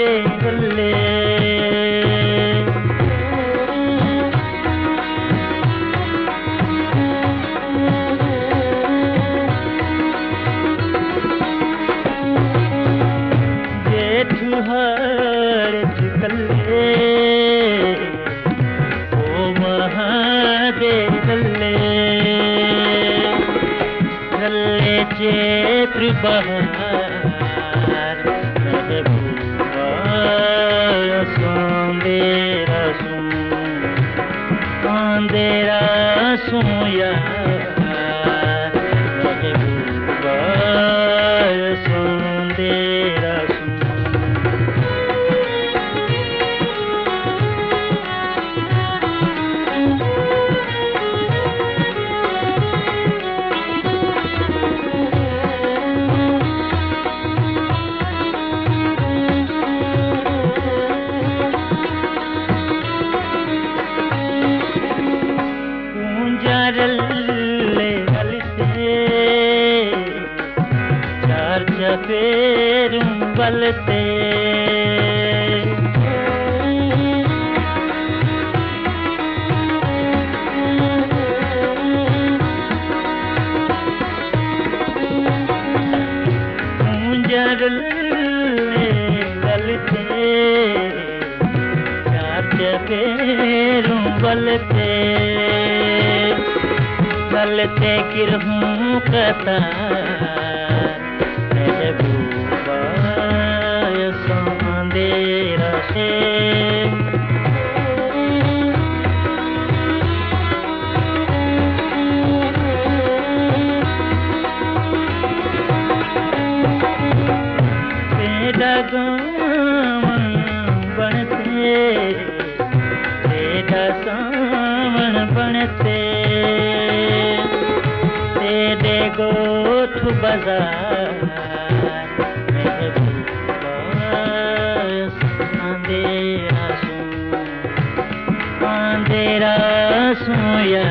दे गल्ले जेठ हर कल्ले ओ वहाँ दे गल्ले गल्ले चैत्र बहार महबूबा सौंदेरा सुन अंधेरा सोया महबूबा सौंदेरा सुन रल्ले गलते चार चपेरूं बलते रल्ले गलते चार चपेरूं बलते गलते गिरहूं कतार महबूबा सौंदेरा से तेरा गावन बनते तेरा सावन बनते तेरे गोठ बाजार महबूबा अंधेरा सोया